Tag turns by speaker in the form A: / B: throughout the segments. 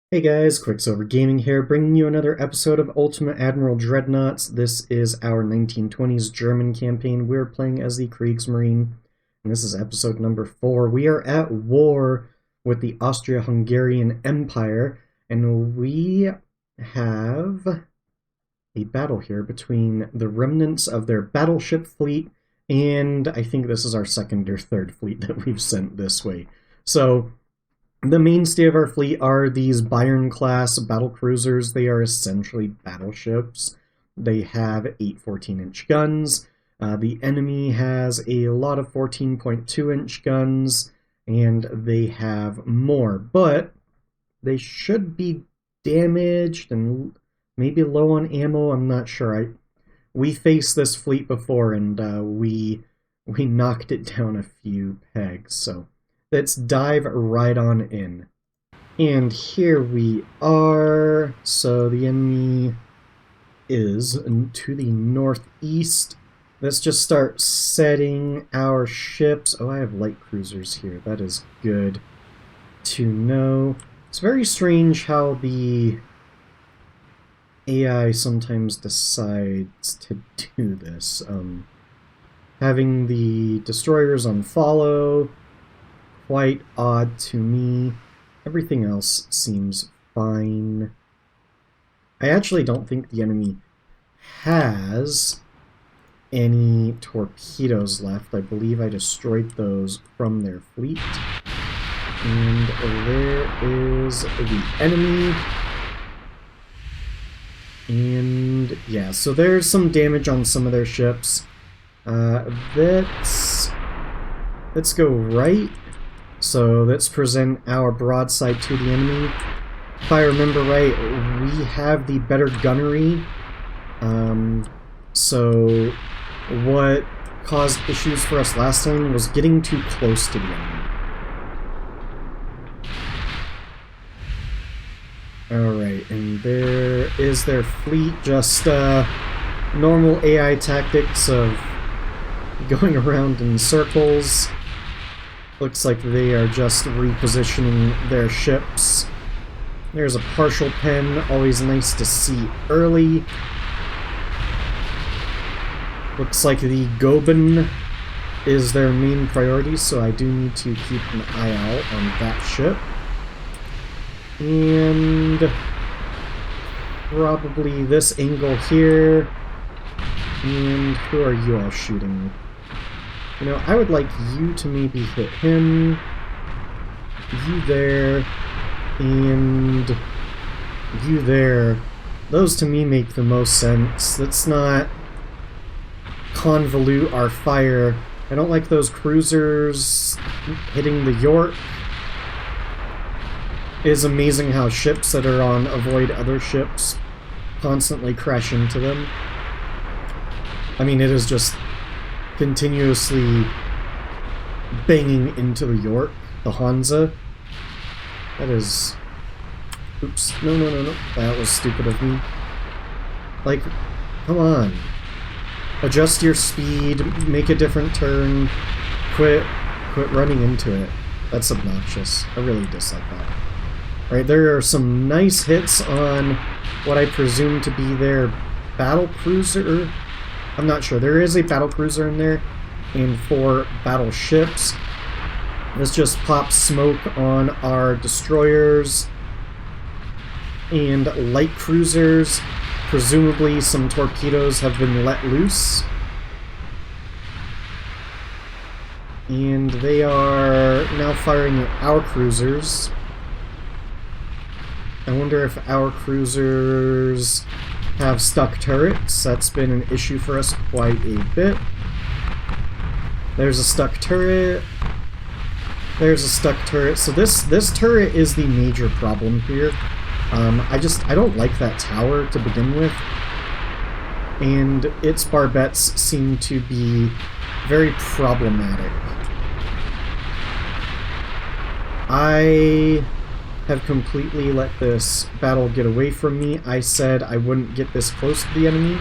A: Hey guys, Quicksilver Gaming here, bringing you another episode of Ultimate Admiral Dreadnoughts. This is our 1920s German campaign. We're playing as the Kriegsmarine, and this is episode number 4. We are at war with the Austria-Hungarian Empire, and we have a battle here between the remnants of their battleship fleet, and I think this is our second or third fleet that we've sent this way. So the mainstay of our fleet are these Bayern-class battle cruisers. They are essentially battleships. They have 8 14-inch guns. The enemy has a lot of 14.2-inch guns, and they have more. But they should be damaged and maybe low on ammo. I'm not sure. We faced this fleet before, and we knocked it down a few pegs, so let's dive right on in. And here we are. So the enemy is to the northeast. Let's just start setting our ships. Oh, I have light cruisers here. That is good to know. It's very strange how the AI sometimes decides to do this. Having the destroyers on follow, quite odd to me. Everything else seems fine. I actually don't think the enemy has any torpedoes left. I believe I destroyed those from their fleet. And there is the enemy. And yeah, so there's some damage on some of their ships. Let's go right. So let's present our broadside to the enemy. If I remember right, we have the better gunnery. So what caused issues for us last time was getting too close to the enemy. Alright, and there is their fleet, just normal AI tactics of going around in circles. Looks like they are just repositioning their ships. There's a partial pen, always nice to see early. Looks like the Goeben is their main priority, so I do need to keep an eye out on that ship. And probably this angle here. And who are you all shooting? You know, I would like you to maybe hit him, you there, and you there. Those to me make the most sense. Let's not convolute our fire. I don't like those cruisers hitting the York. It is amazing how ships that are on avoid other ships constantly crash into them. I mean, it is just continuously banging into the York, the Hansa. That is... Oops. No. That was stupid of me. Like, come on. Adjust your speed, make a different turn, quit running into it. That's obnoxious. I really dislike that. Alright, there are some nice hits on what I presume to be their battle cruiser. I'm not sure. There is a battle cruiser in there and 4 battleships. Let's just pop smoke on our destroyers and light cruisers. Presumably some torpedoes have been let loose. And they are now firing at our cruisers. I wonder if our cruisers have stuck turrets. That's been an issue for us quite a bit. There's a stuck turret. There's a stuck turret. So this turret is the major problem here. I don't like that tower to begin with. And its barbettes seem to be very problematic. I have completely let this battle get away from me. I said I wouldn't get this close to the enemy,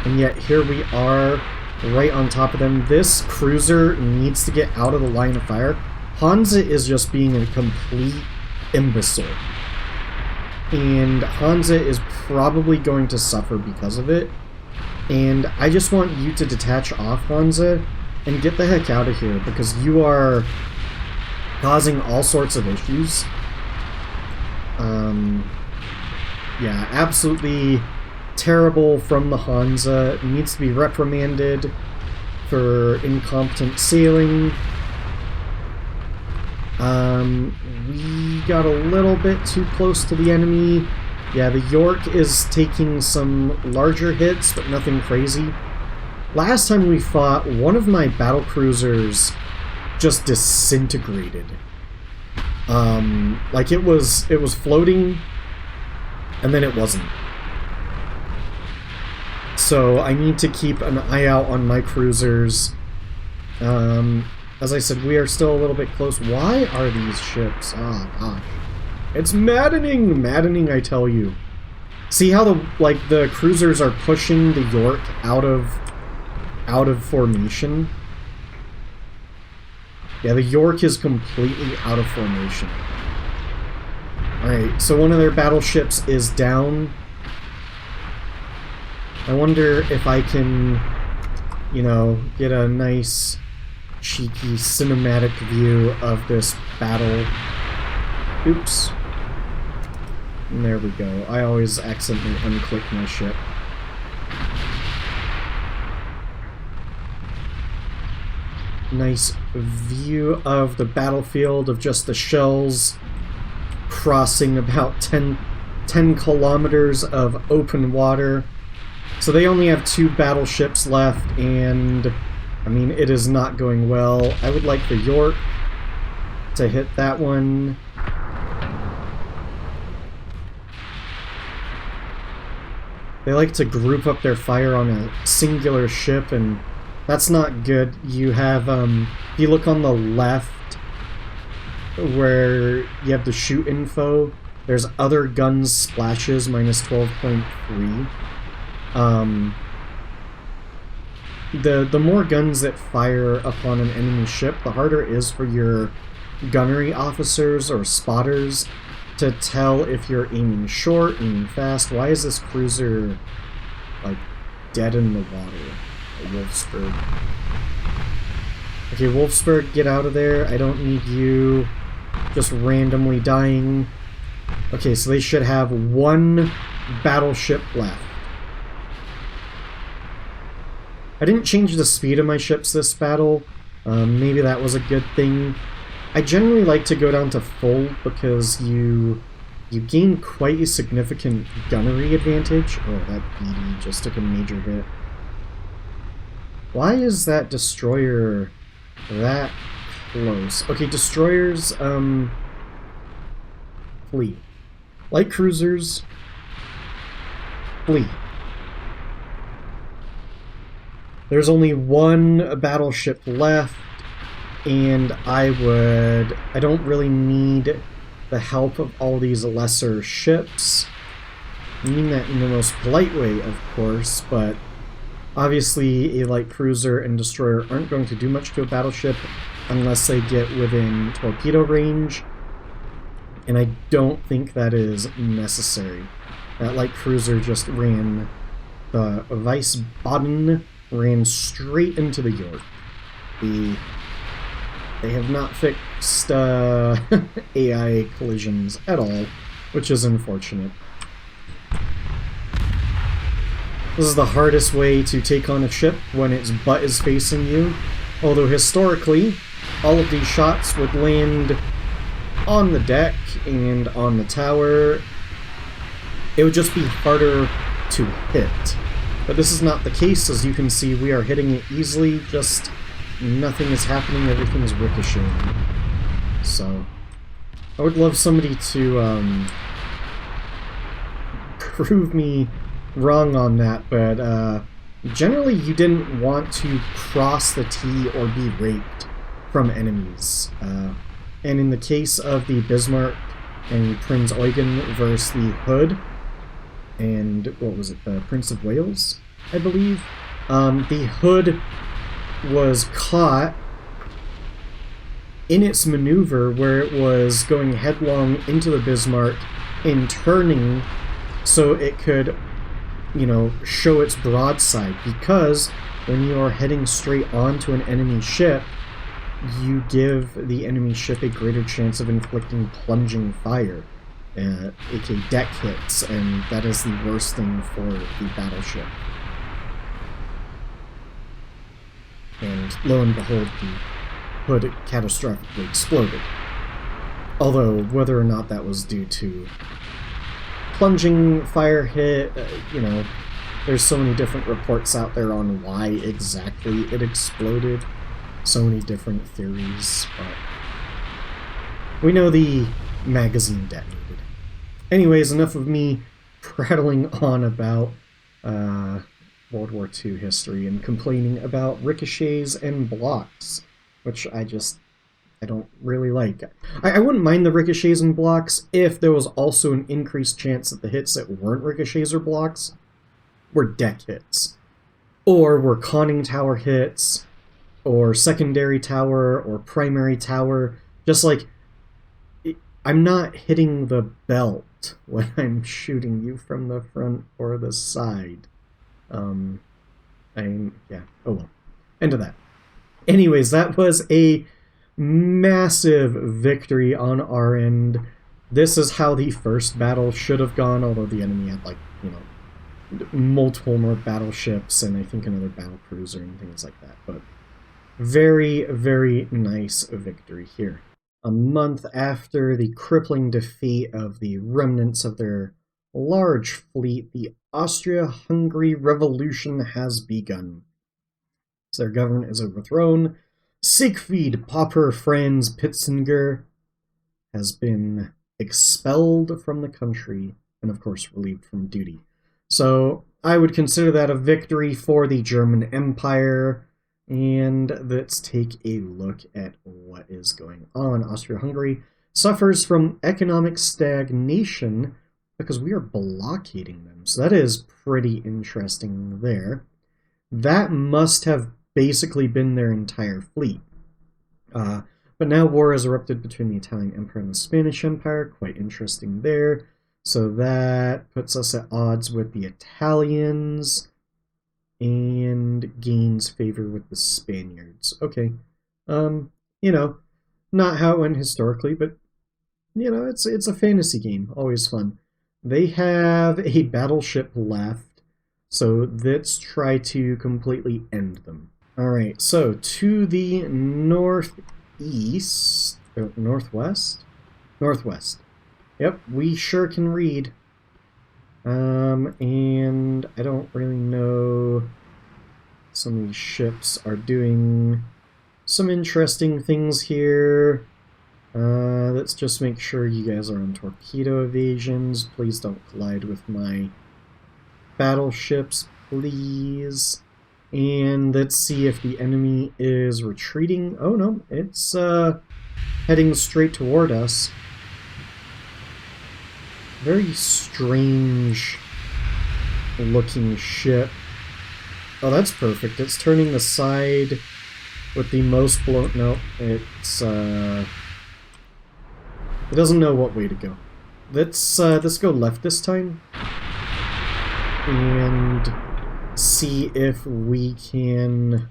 A: and yet here we are right on top of them. This cruiser needs to get out of the line of fire. Hansa is just being a complete imbecile. and Hansa is probably going to suffer because of it. And I just want you to detach off Hansa and get the heck out of here, because you are causing all sorts of issues. Yeah, absolutely terrible from the Hansa. It needs to be reprimanded for incompetent sailing. We got a little bit too close to the enemy. Yeah, the York is taking some larger hits, but nothing crazy. Last time we fought, one of my battle cruisers just disintegrated. Like it was floating, and then it wasn't. So I need to keep an eye out on my cruisers. As I said, we are still a little bit close. Why are these ships? Oh gosh, it's maddening, maddening, I tell you. See how the cruisers are pushing the York out of formation? Yeah, the York is completely out of formation. Alright, so one of their battleships is down. I wonder if I can, you know, get a nice, cheeky, cinematic view of this battle. Oops. And there we go. I always accidentally unclick my ship. Nice view of the battlefield, of just the shells crossing about 10 kilometers of open water. So they only have 2 battleships left, and I mean, it is not going well. I would like the York to hit that one. They like to group up their fire on a singular ship, and that's not good. You have, if you look on the left where you have the shoot info, there's other guns splashes, minus 12.3. The more guns that fire upon an enemy ship, the harder it is for your gunnery officers or spotters to tell if you're aiming short, aiming fast. Why is this cruiser, like, dead in the water? Wolfsburg. Okay, Wolfsburg, get out of there. I don't need you just randomly dying. Okay, so they should have 1 battleship left. I didn't change the speed of my ships this battle. Maybe that was a good thing. I generally like to go down to full because you gain quite a significant gunnery advantage. Oh, that BD just took a major hit. Why is that destroyer that close? Okay, destroyers, flee. Light cruisers, flee. There's only 1 battleship left, and I don't really need the help of all these lesser ships. I mean that in the most polite way, of course, but obviously a light cruiser and destroyer aren't going to do much to a battleship unless they get within torpedo range, and I don't think that is necessary. That light cruiser just ran, the Wiesbaden ran straight into the York. They have not fixed AI collisions at all, which is unfortunate. This is the hardest way to take on a ship, when its butt is facing you. Although historically, all of these shots would land on the deck and on the tower. It would just be harder to hit. But this is not the case. As you can see, we are hitting it easily, just nothing is happening, everything is ricocheting. So, I would love somebody to prove me wrong on that, but generally you didn't want to cross the T or be raped from enemies. And in the case of the Bismarck and Prince Eugen versus the Hood, and what was it, the Prince of Wales, I believe? The Hood was caught in its maneuver where it was going headlong into the Bismarck in turning so it could, you know, show its broadside, because when you are heading straight onto an enemy ship, you give the enemy ship a greater chance of inflicting plunging fire, aka deck hits, and that is the worst thing for the battleship. And lo and behold, the hood catastrophically exploded. Although, whether or not that was due to plunging fire hit, you know, there's so many different reports out there on why exactly it exploded. So many different theories, but we know the magazine detonated. Anyways, enough of me prattling on about World War II history and complaining about ricochets and blocks, which I don't really like. I wouldn't mind the ricochets and blocks if there was also an increased chance that the hits that weren't ricochets or blocks were deck hits, or were conning tower hits, or secondary tower, or primary tower. Just like, I'm not hitting the belt when I'm shooting you from the front or the side. Yeah, oh well. End of that. Anyways, that was a massive victory on our end. This is how the first battle should have gone, although the enemy had, like, you know, multiple more battleships and I think another battle cruiser and things like that. But very, very nice victory here. A month after the crippling defeat of the remnants of their large fleet, the Austria-Hungary Revolution has begun. So their government is overthrown. Siegfried Popper Franz Pitzinger has been expelled from the country and, of course, relieved from duty. So I would consider that a victory for the German Empire. And let's take a look at what is going on. Austria-Hungary suffers from economic stagnation because we are blockading them. So that is pretty interesting there. That must have basically been their entire fleet. But now war has erupted between the Italian Empire and the Spanish Empire. Quite interesting there. So that puts us at odds with the Italians and gains favor with the Spaniards. Okay. You know, not how it went historically, but, you know, it's a fantasy game. Always fun. They have a battleship left, so let's try to completely end them. Alright, so to the northeast, northwest? Northwest. Yep, we sure can read. And I don't really know, some of these ships are doing some interesting things here. Let's just make sure you guys are on torpedo evasions. Please don't collide with my battleships, please. And let's see if the enemy is retreating. Oh no, it's heading straight toward us. Very strange looking ship. Oh, that's perfect. It's turning the side with the most blown. No, it's it doesn't know what way to go. Let's go left this time and see if we can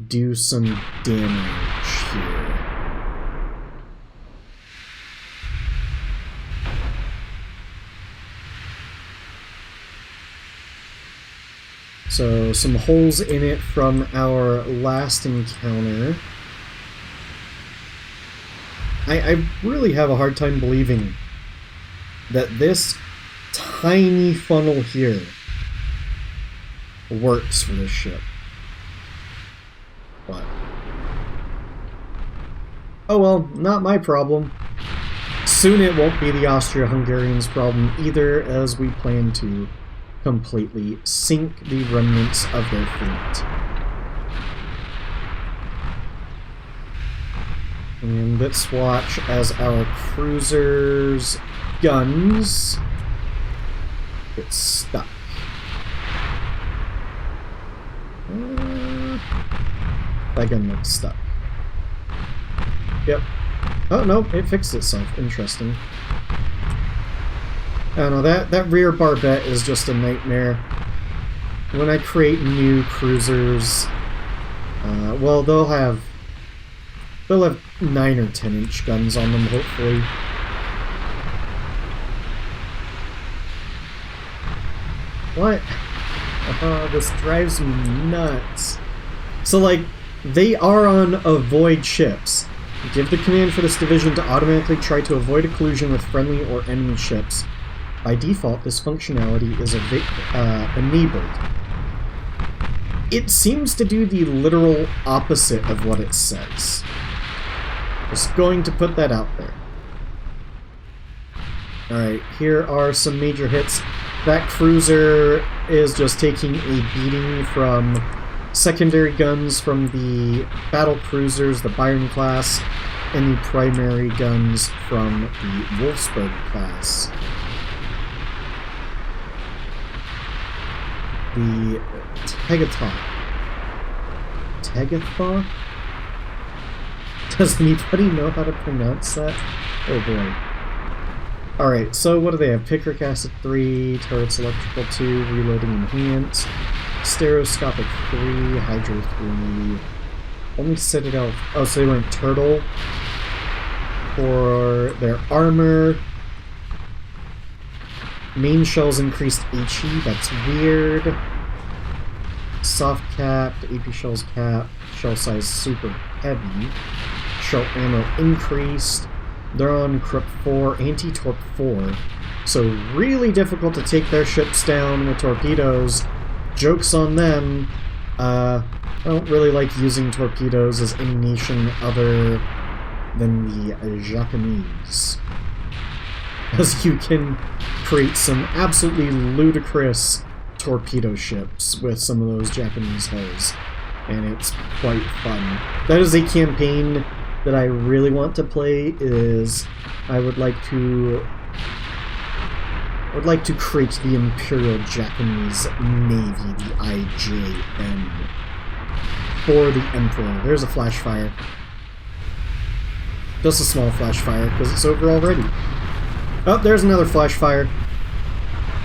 A: do some damage here. So, some holes in it from our last encounter. I really have a hard time believing that this tiny funnel here works for this ship. But, oh well, not my problem. Soon it won't be the Austria-Hungarians' problem either, as we plan to completely sink the remnants of their fleet. And let's watch as our cruisers' guns get stuck. That gun looks stuck. Yep. Oh no, it fixed itself. Interesting. I don't know, that rear barbette is just a nightmare. When I create new cruisers, well, they'll have 9 or 10-inch guns on them, hopefully. What? This drives me nuts. So, like, they are on avoid ships. Give the command for this division to automatically try to avoid a collision with friendly or enemy ships. By default, this functionality is enabled. It seems to do the literal opposite of what it says. Just going to put that out there. Alright, here are some major hits. That cruiser is just taking a beating from secondary guns from the battle cruisers, the Byron class, and the primary guns from the Wolfsburg class. The Tegatha? Does anybody know how to pronounce that? Oh boy. Alright, so what do they have? Picric Acid 3, Turrets Electrical 2, Reloading Enhanced, Stereoscopic 3, Hydro 3, only Citadel... Oh, so they went Turtle for their armor. Main shells increased HE, that's weird. Soft capped, AP shells capped, shell size super heavy. Shell ammo increased. They're on Crypt 4, Anti-Torp 4, so really difficult to take their ships down with torpedoes. Joke's on them. I don't really like using torpedoes as any nation other than the Japanese, as you can create some absolutely ludicrous torpedo ships with some of those Japanese hulls, and it's quite fun. That is a campaign that I really want to play. Is I would like to create the Imperial Japanese Navy, the IJN, for the Emperor. There's a flash fire. Just a small flash fire, because it's over already. Oh, there's another flash fire.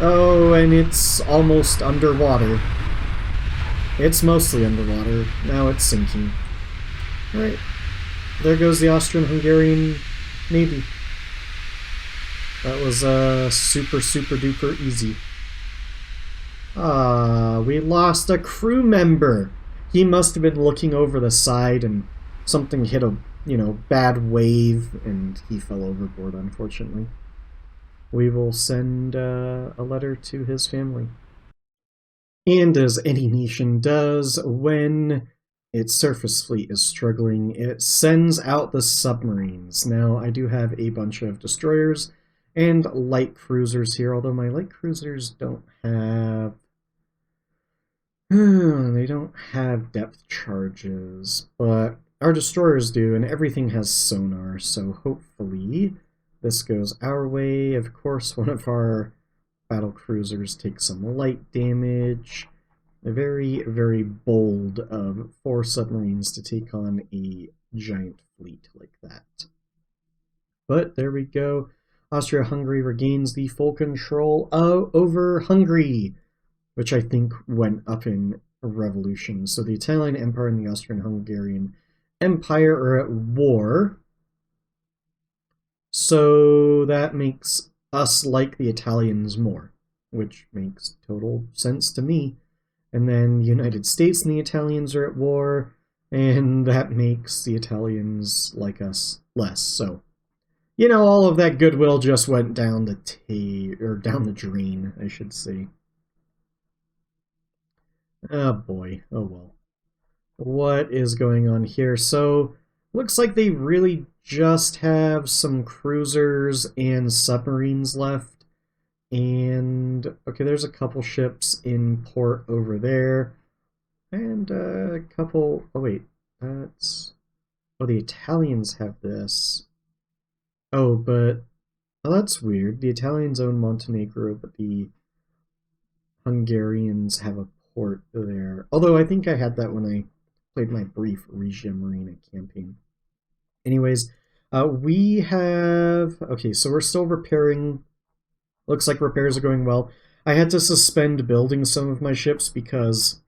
A: Oh, and it's almost underwater. It's mostly underwater. Now it's sinking. Alright. There goes the Austrian-Hungarian Navy. That was super, super duper easy. Ah, we lost a crew member. He must have been looking over the side and something hit a, bad wave and he fell overboard, unfortunately. We will send a letter to his family. And as any nation does when its surface fleet is struggling, it sends out the submarines. Now, I do have a bunch of destroyers and light cruisers here, although my light cruisers don't have... they don't have depth charges, but our destroyers do, and everything has sonar, so hopefully this goes our way. Of course, one of our battle cruisers takes some light damage. Very, very bold of 4 submarines to take on a giant fleet like that. But there we go. Austria-Hungary regains the full control over Hungary, which I think went up in revolution. So the Italian Empire and the Austrian-Hungarian Empire are at war. So that makes us like the Italians more, which makes total sense to me. And then the United States and the Italians are at war, and that makes the Italians like us less. So, all of that goodwill just went down down the drain, I should say. Oh boy, oh well. What is going on here? So, looks like they really just have some cruisers and submarines left. And, okay, there's a couple ships in port over there. And a couple... Oh, wait. That's... Oh, the Italians have this. Oh, but... Oh, that's weird. The Italians own Montenegro, but the Hungarians have a port there. Although, I think I had that when I played my brief Regia Marina campaign. Anyways, we have... Okay, so we're still repairing... Looks like repairs are going well. I had to suspend building some of my ships because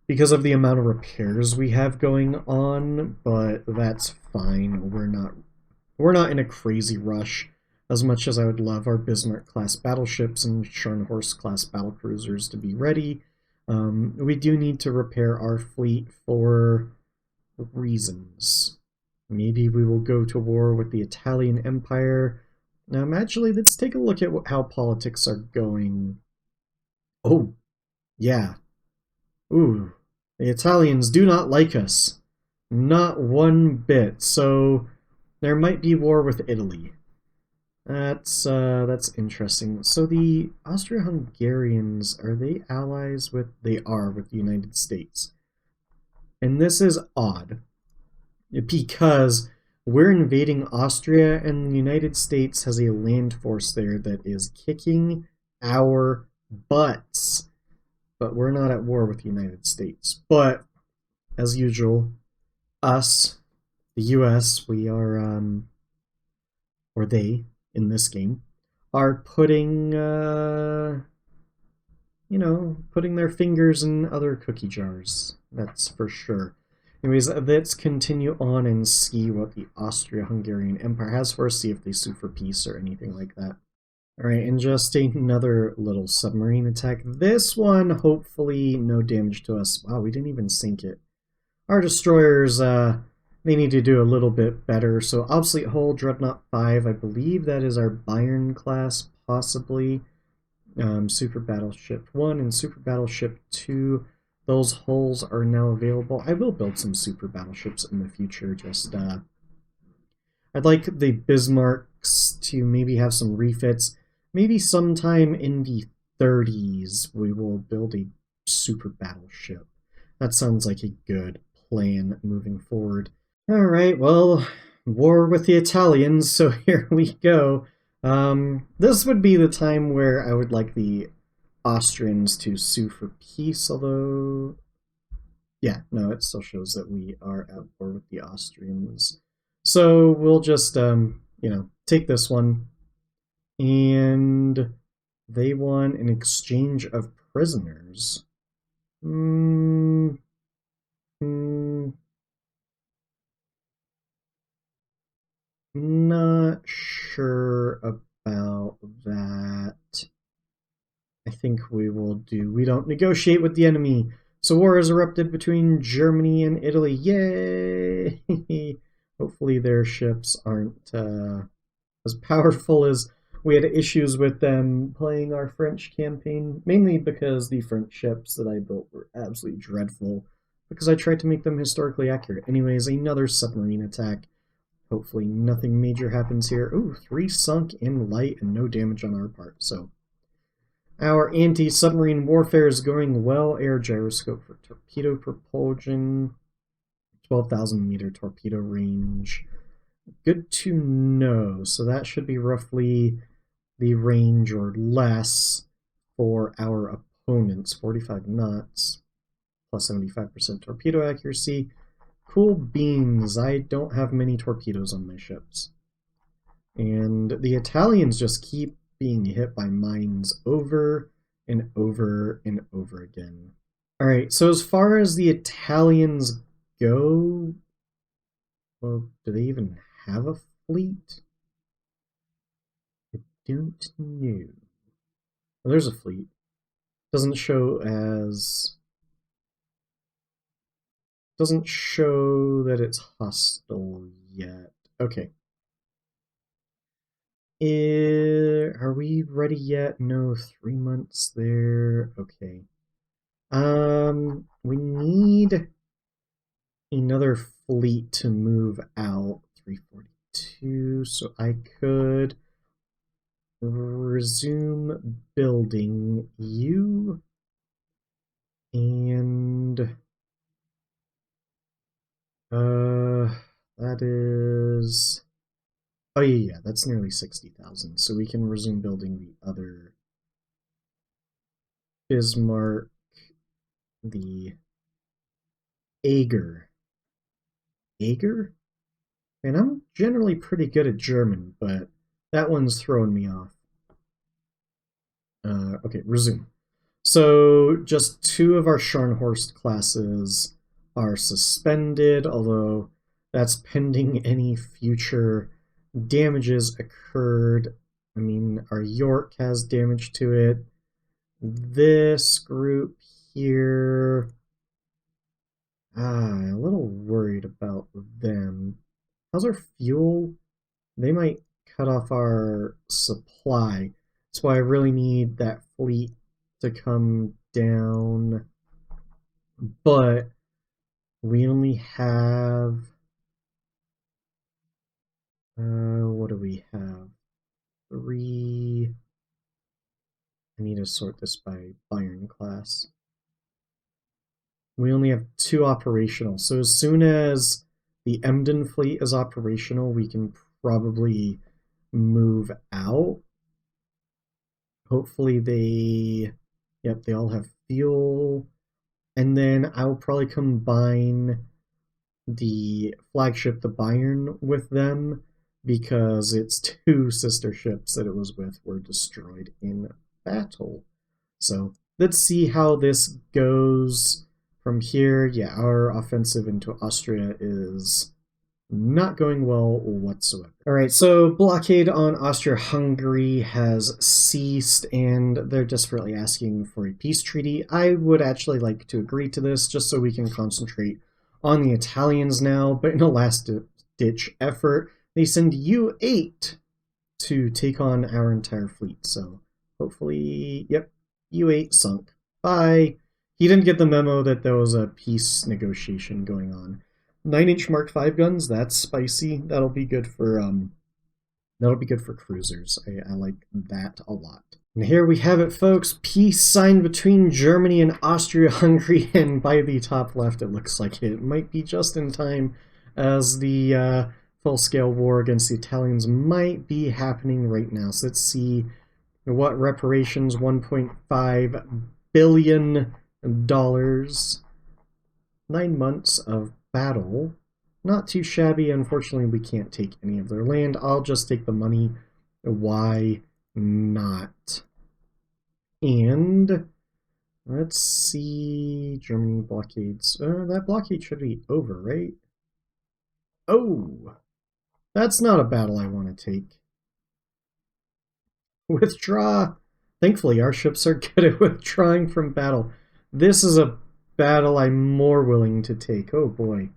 A: of the amount of repairs we have going on, but that's fine. We're not in a crazy rush as much as I would love our Bismarck class battleships and Scharnhorst class battlecruisers to be ready. We do need to repair our fleet for reasons. Maybe we will go to war with the Italian Empire. Actually, let's take a look at how politics are going. Oh, yeah. Ooh, the Italians do not like us. Not one bit. So there might be war with Italy. That's interesting. So the Austria-Hungarians, are they allies with... They are with the United States. And this is odd, because we're invading Austria and the United States has a land force there that is kicking our butts. But we're not at war with the United States. But, as usual, us, the US, we are, or they, in this game, are putting, putting their fingers in other cookie jars. That's for sure. Anyways, let's continue on and see what the Austria-Hungarian Empire has for us, see if they sue for peace or anything like that. Alright, and just another little submarine attack. This one, hopefully, no damage to us. Wow, we didn't even sink it. Our destroyers, they need to do a little bit better. So, obsolete hull, Dreadnought 5, I believe that is our Bayern class, possibly. Super Battleship 1 and Super Battleship 2. Those hulls are now available. I will build some Super Battleships in the future, just, I'd like the Bismarcks to maybe have some refits. Maybe sometime in the 30s we will build a super battleship. That sounds like a good plan moving forward. Alright, well, war with the Italians, so here we go. This would be the time where I would like the Austrians to sue for peace, although... Yeah, no, it still shows that we are at war with the Austrians. So we'll just, take this one. And they want an exchange of prisoners. Not sure about that. I think we don't negotiate with the enemy. So war has erupted between Germany and Italy. Yay! Hopefully their ships aren't as powerful as we had issues with them playing our French campaign, mainly because the French ships that I built were absolutely dreadful, because I tried to make them historically accurate. Anyways, another submarine attack. Hopefully nothing major happens here. Ooh, 3 sunk in light and no damage on our part, so... Our anti-submarine warfare is going well. Air gyroscope for torpedo propulsion. 12,000 meter torpedo range. Good to know. So that should be roughly the range or less for our opponents. 45 knots, plus 75% torpedo accuracy. Cool beans. I don't have many torpedoes on my ships. And the Italians just keep being hit by mines over and over and over again. Alright, so as far as the Italians go, well, do they even have a fleet? I don't know. Oh, there's a fleet. Doesn't show that it's hostile yet. Okay. Are we ready yet? No, 3 months there. Okay. We need another fleet to move out. 342, so I could resume building you, and that is... Oh yeah, that's nearly 60,000, so we can resume building the other Bismarck, the Ager. Ager? And I'm generally pretty good at German, but That one's throwing me off. Okay, resume. So just 2 of our Scharnhorst classes are suspended, although that's pending any future damages occurred. I mean, our York has damage to it. This group here, a little worried about them. How's our fuel? They might cut off our supply. That's why I really need that fleet to come down. But we only have... what do we have? 3... I need to sort this by Bayern class. We only have 2 operational, so as soon as the Emden fleet is operational, we can probably move out. Hopefully they all have fuel. And then I'll probably combine the flagship, the Bayern, with them, because its 2 sister ships that it was with were destroyed in battle. So let's see how this goes from here. Yeah, our offensive into Austria is not going well whatsoever. Alright, so blockade on Austria-Hungary has ceased, and they're desperately asking for a peace treaty. I would actually like to agree to this, just so we can concentrate on the Italians now, but in a last-ditch effort, they send U8 to take on our entire fleet, so hopefully, yep, U8 sunk. Bye! He didn't get the memo that there was a peace negotiation going on. 9-inch Mark V guns, that's spicy. That'll be good for cruisers. I like that a lot. And here we have it, folks. Peace signed between Germany and Austria-Hungary, and by the top left, it looks like it might be just in time, as the full-scale war against the Italians might be happening right now. So let's see what reparations. $1.5 billion. 9 months of battle. Not too shabby. Unfortunately, we can't take any of their land. I'll just take the money. Why not? And let's see. Germany blockades. That blockade should be over, right? Oh! That's not a battle I want to take. Withdraw! Thankfully, our ships are good at withdrawing from battle. This is a battle I'm more willing to take. Oh boy.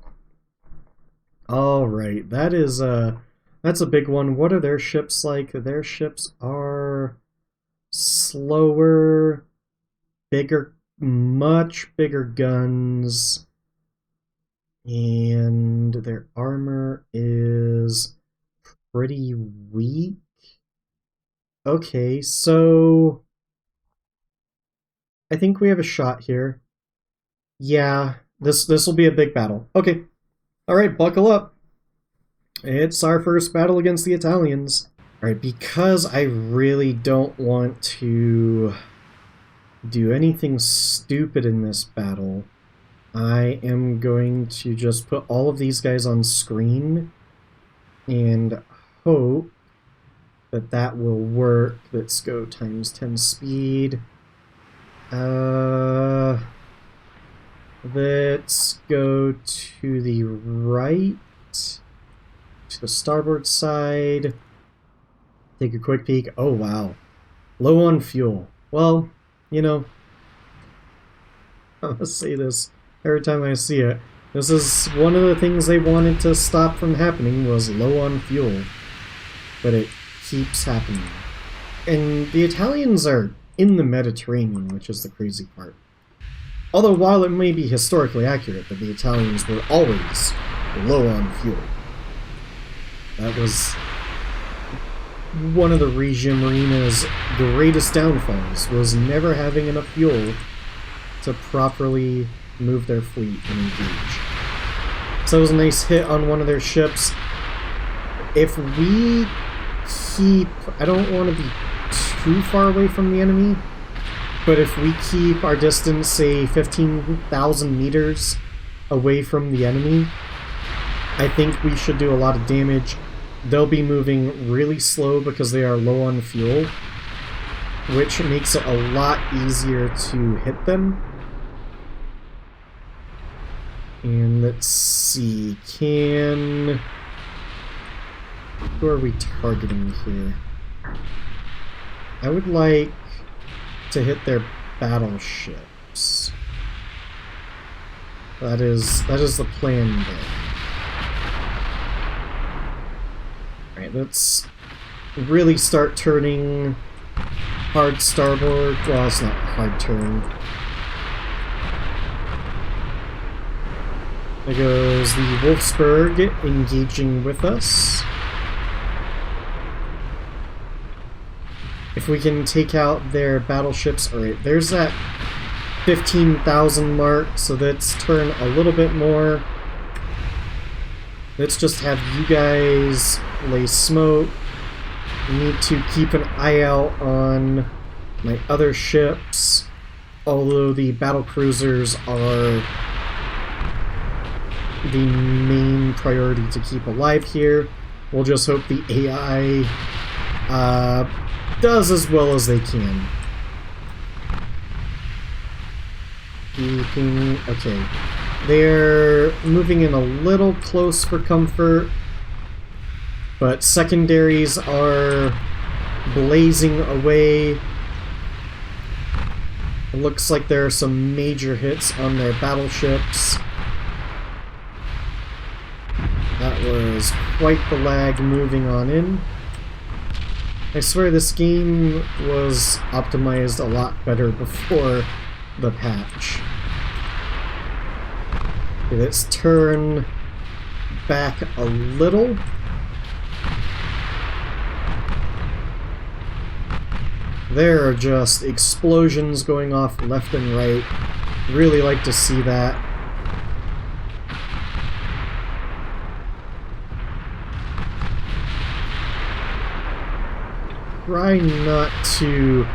A: Alright, that's a big one. What are their ships like? Their ships are slower, bigger, much bigger guns, and their armor is pretty weak. Okay, so I think we have a shot here. Yeah, this will be a big battle. Okay. Alright, buckle up. It's our first battle against the Italians. Alright, because I really don't want to do anything stupid in this battle, I am going to just put all of these guys on screen and hope that that will work. Let's go times 10 speed. Let's go to the right, to the starboard side. Take a quick peek. Oh, wow. Low on fuel. Well, you know, I'm gonna say this every time I see it. This is one of the things they wanted to stop from happening, was low on fuel. But it keeps happening. And the Italians are in the Mediterranean, which is the crazy part. Although, while it may be historically accurate that the Italians were always low on fuel, that was one of the Kriegsmarine's greatest downfalls, was never having enough fuel to properly move their fleet and engage. So it was a nice hit on one of their ships. If we keep... I don't want to be too far away from the enemy, but if we keep our distance, say 15,000 meters away from the enemy, I think we should do a lot of damage. they'll be moving really slow because they are low on fuel, which makes it a lot easier to hit them. And let's see, who are we targeting here? I would like to hit their battleships. That is the plan there. Alright, let's really start turning hard starboard. Well, it's not hard turn. There goes the Wolfsburg engaging with us. If we can take out their battleships... Alright, there's that 15,000 mark, so let's turn a little bit more. Let's just have you guys lay smoke. We need to keep an eye out on my other ships, although the battle cruisers are the main priority to keep alive here. We'll just hope the AI does as well as they can. Okay. They're moving in a little close for comfort, but secondaries are blazing away. It looks like there are some major hits on their battleships. That was quite the lag moving on in. I swear this game was optimized a lot better before the patch. Okay, let's turn back a little. There are just explosions going off left and right. Really like to see that. Try not to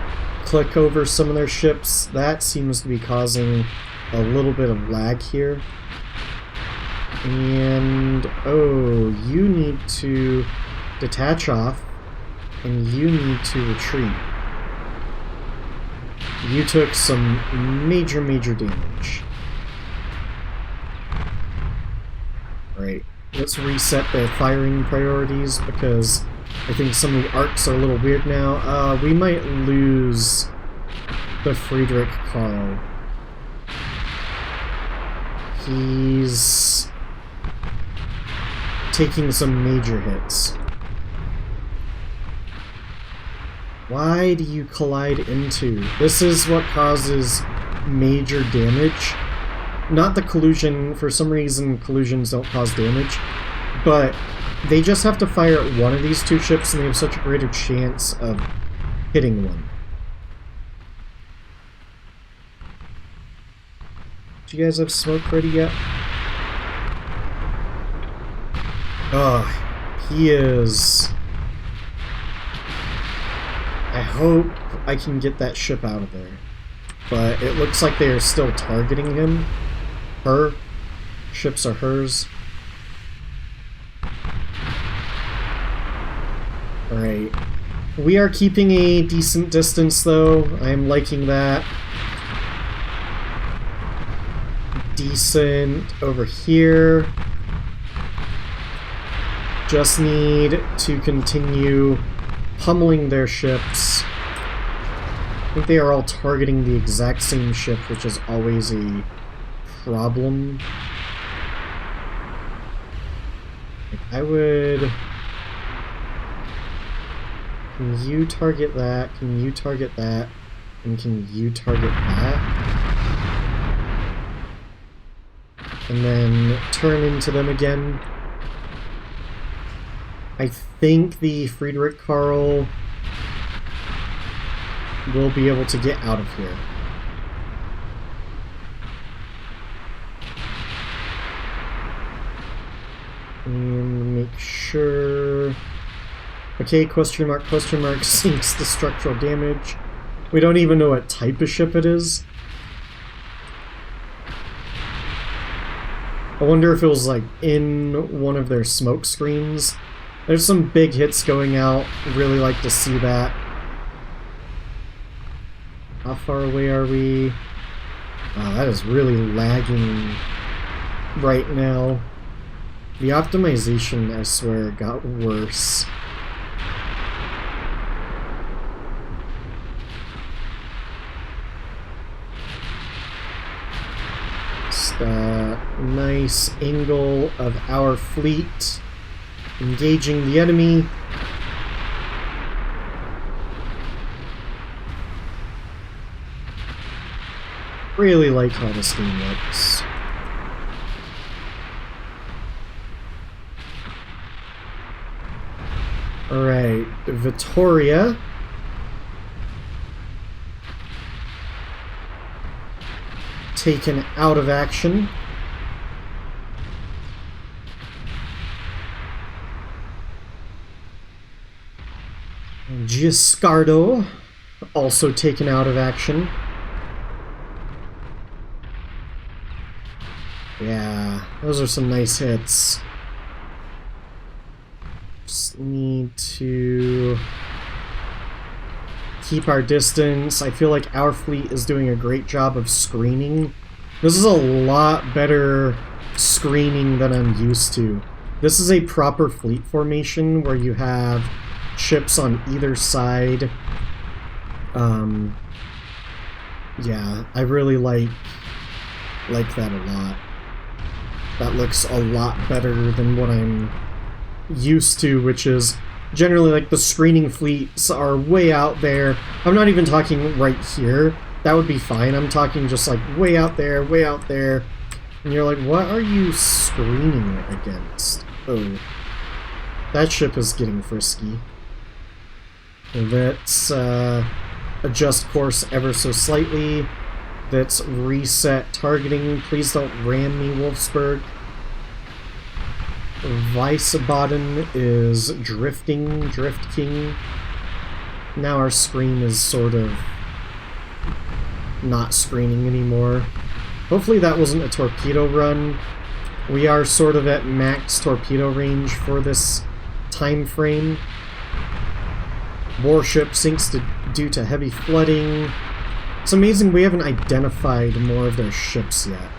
A: click over some of their ships. That seems to be causing a little bit of lag here. And, oh, you need to detach off, and you need to retreat. You took some major damage. Alright, let's reset their firing priorities, because I think some of the arcs are a little weird now. We might lose the Friedrich Karl. He's taking some major hits. Why do you collide into? This is what causes major damage. Not the collision. For some reason, collisions don't cause damage. But they just have to fire at one of these two ships, and they have such a greater chance of hitting one. Do you guys have smoke ready yet? Oh, he is... I hope I can get that ship out of there. But it looks like they are still targeting him. Her. Ships are hers. Alright. We are keeping a decent distance, though. I am liking that. Decent over here. Just need to continue pummeling their ships. I think they are all targeting the exact same ship, which is always a problem. I would... Can you target that? Can you target that? And can you target that? And then turn into them again. I think the Friedrich Karl will be able to get out of here. And make sure... Okay, question mark, sinks the structural damage. We don't even know what type of ship it is. I wonder if it was like in one of their smoke screens There's some big hits going out. Really like to see that. How far away are we? Wow, that is really lagging right now. The optimization, I swear, got worse. Just a nice angle of our fleet engaging the enemy. Really like how this game looks. Alright, Vittoria. Taken out of action. Giscardo, also taken out of action. Yeah, those are some nice hits. Just need to keep our distance. I feel like our fleet is doing a great job of screening. This is a lot better screening than I'm used to. This is a proper fleet formation where you have ships on either side. Yeah, I really like that a lot. That looks a lot better than what I'm used to, which is generally like the screening fleets are way out there. I'm not even talking right here. That would be fine. I'm talking just like way out there, way out there. And you're like, what are you screening against? Oh, that ship is getting frisky. Let's adjust course ever so slightly. Let's reset targeting. Please don't ram me, Wolfsburg. Wiesbaden is drifting, Drift King. Now our screen is sort of not screening anymore. Hopefully that wasn't a torpedo run. We are sort of at max torpedo range for this time frame. Warship sinks due to heavy flooding. It's amazing we haven't identified more of their ships yet.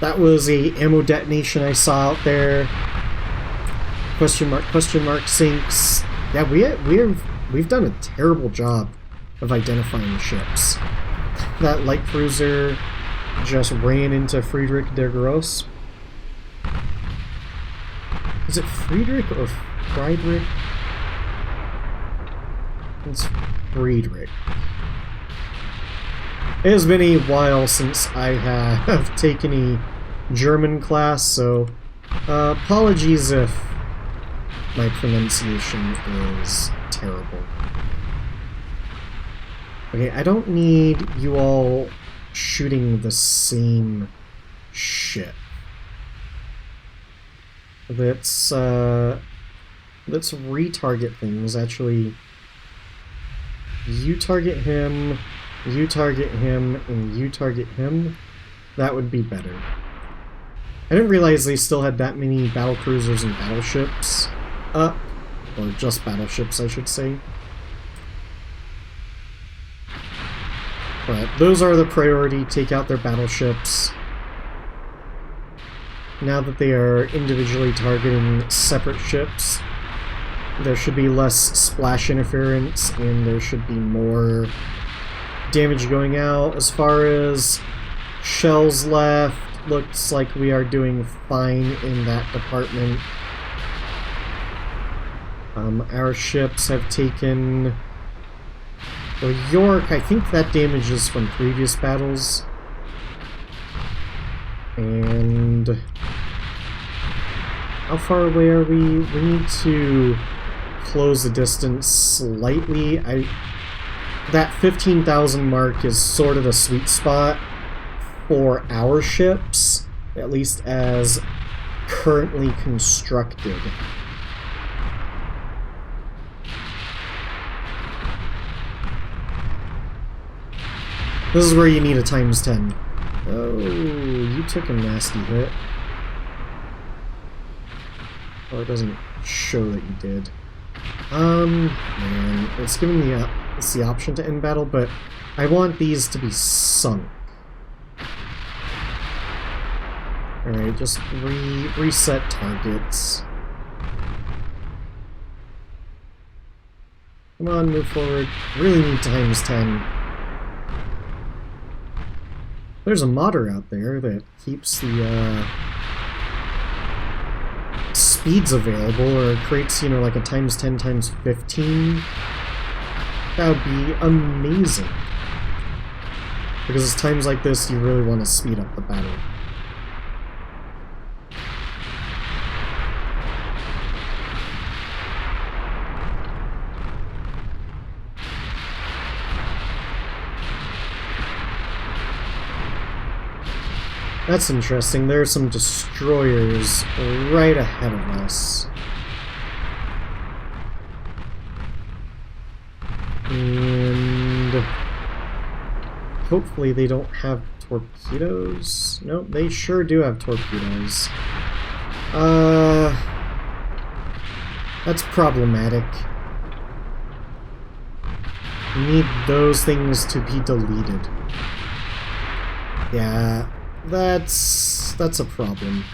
A: That was a ammo detonation I saw out there. Question mark sinks. Yeah, we've done a terrible job of identifying ships. That light cruiser just ran into Friedrich der Grosse. Is it Friedrich or Friedrich? It's Friedrich. It has been a while since I have taken a German class, so apologies if my pronunciation is terrible. Okay, I don't need you all shooting the same ship. Let's retarget things. Actually, you target him, you target him, and you target him. That would be better. I didn't realize they still had that many battlecruisers and battleships up, or just battleships, I should say. But those are the priority. Take out their battleships. Now that they are individually targeting separate ships, there should be less splash interference, and there should be more damage going out. As far as shells left, looks like we are doing fine in that department. Our ships have taken... Well, York, I think that damage is from previous battles. And... how far away are we? We need to close the distance slightly. That 15,000 mark is sort of the sweet spot for our ships, at least as currently constructed. This is where you need a ×10. Oh, you took a nasty hit. Oh, it doesn't show that you did. Man, it's giving me it's the option to end battle, but I want these to be sunk. Alright, just reset targets. Come on, move forward. Really need times 10. There's a modder out there that keeps the speeds available, or creates, you know, like a times 10 times 15. That would be amazing. Because it's times like this you really want to speed up the battle. That's interesting. There are some destroyers right ahead of us. And hopefully they don't have torpedoes. Nope, they sure do have torpedoes. That's problematic. We need those things to be deleted. Yeah. That's a problem.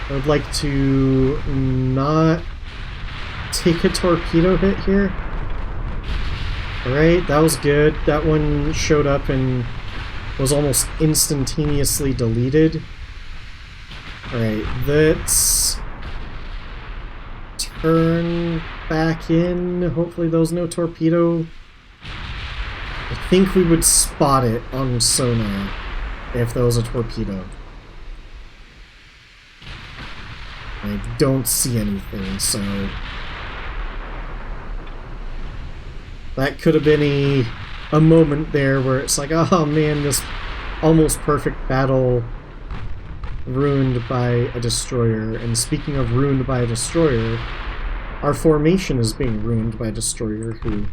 A: I would like to not take a torpedo hit here. Alright, that was good. That one showed up and was almost instantaneously deleted. Alright, let's turn back in. Hopefully those no torpedo. I think we would spot it on sonar if there was a torpedo. I don't see anything, so that could have been a moment there where it's like, oh man, this almost perfect battle ruined by a destroyer. And speaking of ruined by a destroyer, our formation is being ruined by a destroyer who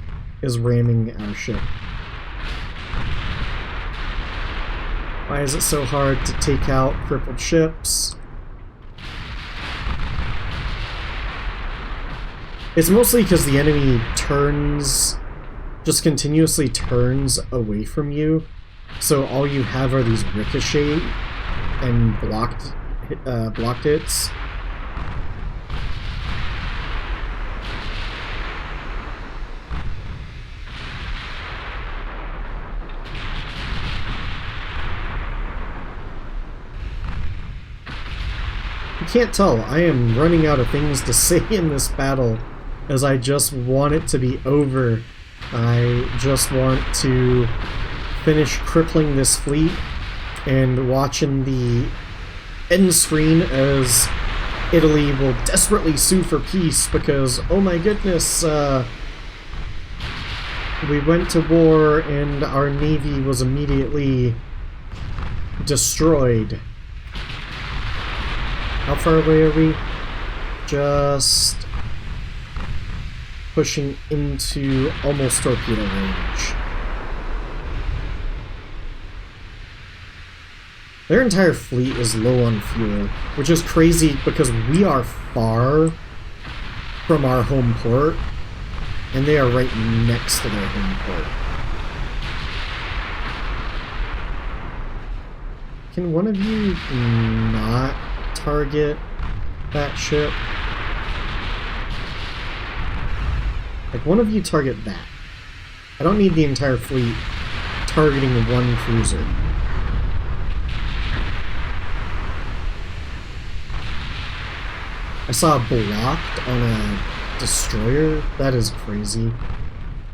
A: is ramming our ship. Why is it so hard to take out crippled ships? It's mostly because the enemy just continuously turns away from you, so all you have are these ricochet and blocked hits. You can't tell, I am running out of things to say in this battle, as I just want it to be over. I just want to finish crippling this fleet and watching the end screen as Italy will desperately sue for peace because, oh my goodness, we went to war and our navy was immediately destroyed. How far away are we? Just pushing into almost torpedo range. Their entire fleet is low on fuel, which is crazy because we are far from our home port, and they are right next to their home port. Can one of you not target that ship? Like, one of you target that. I don't need the entire fleet targeting one cruiser. I saw it blocked on a destroyer. That is crazy.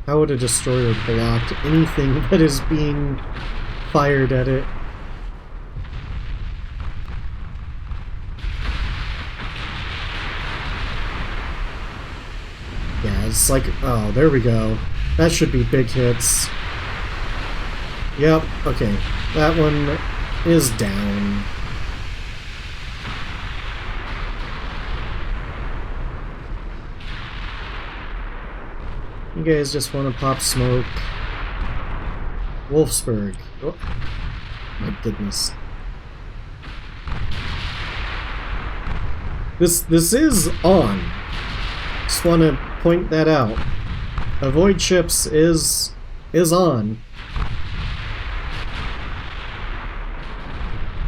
A: How would a destroyer block anything that is being fired at it? Yeah, it's like, oh, there we go. That should be big hits. Yep, okay. That one is down. You guys just want to pop smoke. Wolfsburg. Oh, my goodness. This is on. Just want to point that out. Avoid ships is on.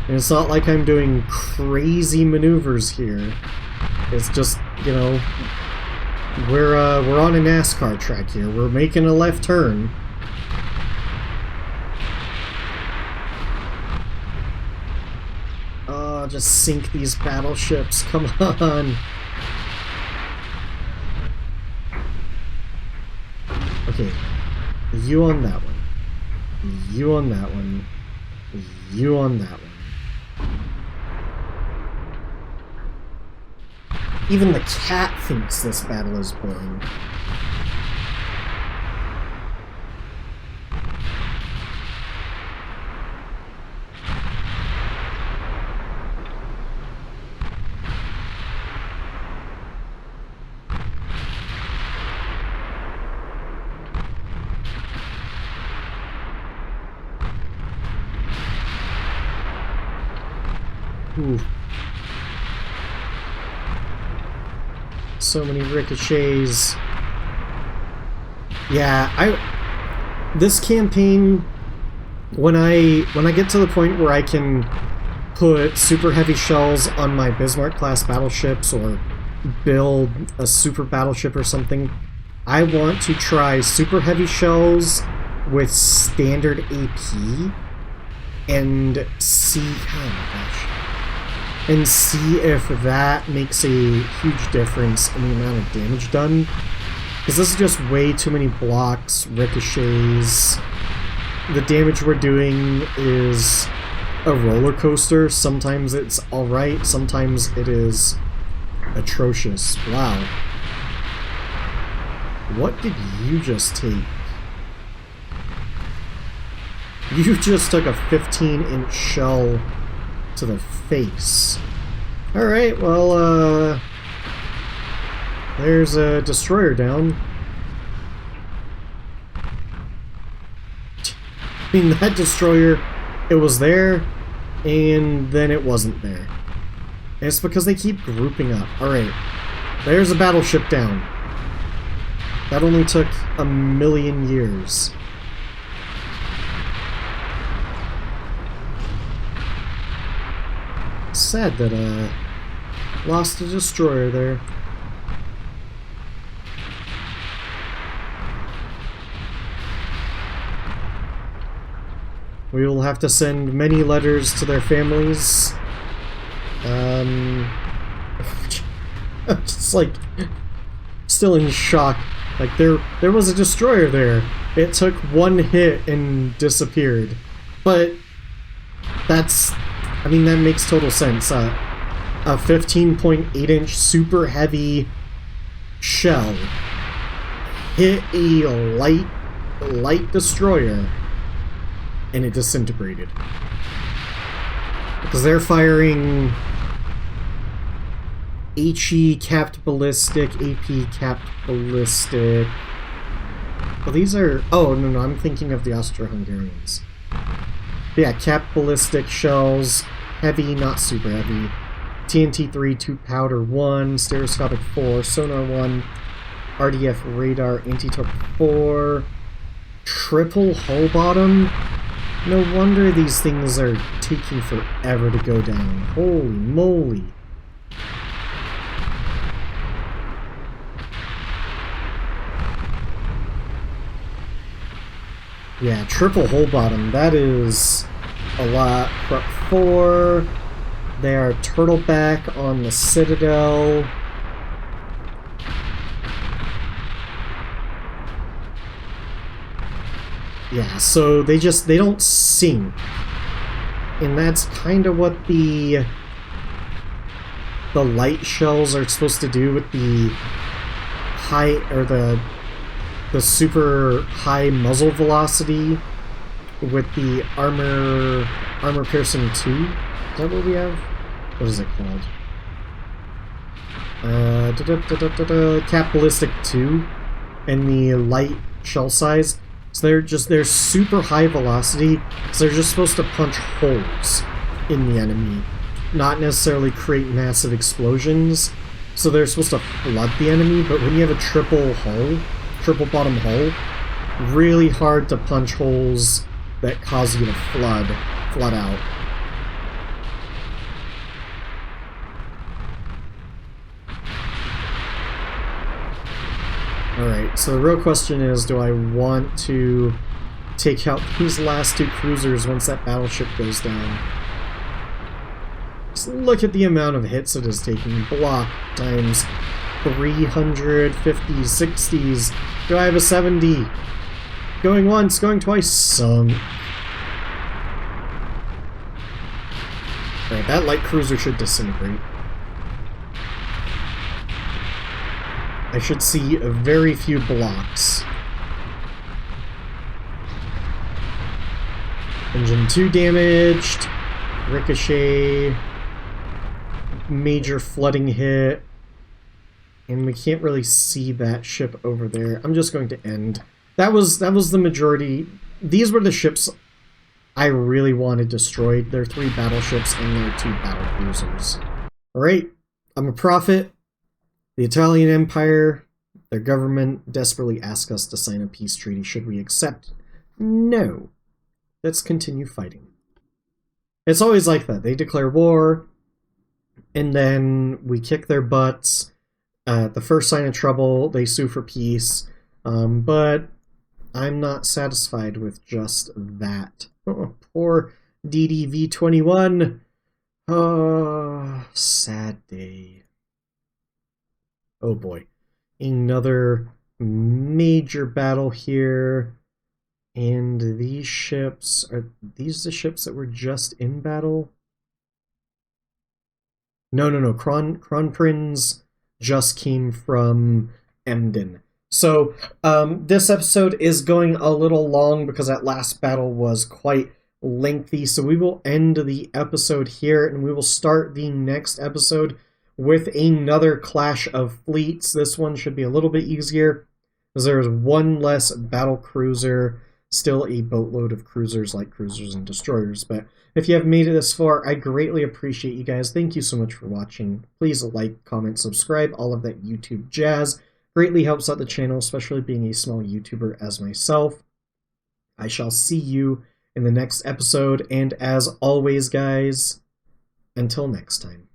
A: And it's not like I'm doing crazy maneuvers here. It's just, you know, we're on a NASCAR track here. We're making a left turn. Oh, just sink these battleships. Come on. Okay. You on that one. You on that one. You on that one. Even the cat thinks this battle is boring. Ooh. So many ricochets. Yeah, this campaign, when I get to the point where I can put super heavy shells on my Bismarck class battleships or build a super battleship or something, I want to try super heavy shells with standard AP and see, oh my gosh, and see if that makes a huge difference in the amount of damage done. Because this is just way too many blocks, ricochets. The damage we're doing is a roller coaster. Sometimes it's alright, sometimes it is atrocious. Wow. What did you just take? You just took a 15-inch shell to the face. Alright, well, there's a destroyer down. I mean, that destroyer, it was there, and then it wasn't there. And it's because they keep grouping up. Alright, there's a battleship down. That only took 1,000,000 years. Sad that lost a destroyer there. We will have to send many letters to their families. Just like still in shock. Like there was a destroyer there. It took one hit and disappeared. But that's, I mean, that makes total sense. A 15.8-inch super heavy shell hit a light destroyer and it disintegrated. Because they're firing HE capped ballistic, AP capped ballistic. Well, these are, oh no, I'm thinking of the Austro-Hungarians. Yeah, capped ballistic shells, heavy, not super heavy. TNT 3, 2 powder 1, stereoscopic 4, sonar 1, RDF radar, anti-torp 4, triple hull bottom. No wonder these things are taking forever to go down. Holy moly. Yeah, triple hull bottom, that is a lot. Prep 4, they are turtleback on the Citadel. Yeah, so they don't sink. And that's kind of what the light shells are supposed to do with the high, or the super high muzzle velocity with the armor piercing 2. Is that what we have? What is it called? Cap ballistic 2 and the light shell size. So they're super high velocity, so they're just supposed to punch holes in the enemy. not necessarily create massive explosions, so they're supposed to flood the enemy, but when you have a triple bottom hull, really hard to punch holes that cause you to flood out. Alright, so the real question is, do I want to take out these last two cruisers once that battleship goes down? Just look at the amount of hits it is taking. Block times 350, 60s. Do I have a 70? Going once, going twice, sunk. Alright, that light cruiser should disintegrate. I should see very few blocks. Engine 2 damaged. Ricochet. Major flooding hit. And we can't really see that ship over there. I'm just going to end. That was the majority. These were the ships I really wanted destroyed. Their 3 battleships and their 2 battle cruisers. Alright, I'm a prophet. The Italian Empire, their government, desperately ask us to sign a peace treaty. Should we accept? No. Let's continue fighting. It's always like that. They declare war, and then we kick their butts. The first sign of trouble, they sue for peace. But I'm not satisfied with just that. Oh, poor DDV-21. Oh, sad day. Oh boy. Another major battle here. And these ships, are these the ships that were just in battle? No. Kronprinz just came from Emden. So, this episode is going a little long because that last battle was quite lengthy. So we will end the episode here, and we will start the next episode with another clash of fleets. This one should be a little bit easier, because there's one less battle cruiser, still a boatload of cruisers, light cruisers, and destroyers. But if you have made it this far, I greatly appreciate you guys. Thank you so much for watching. Please like, comment, subscribe, all of that YouTube jazz. Greatly helps out the channel, especially being a small YouTuber as myself. I shall see you in the next episode, and as always, guys, until next time.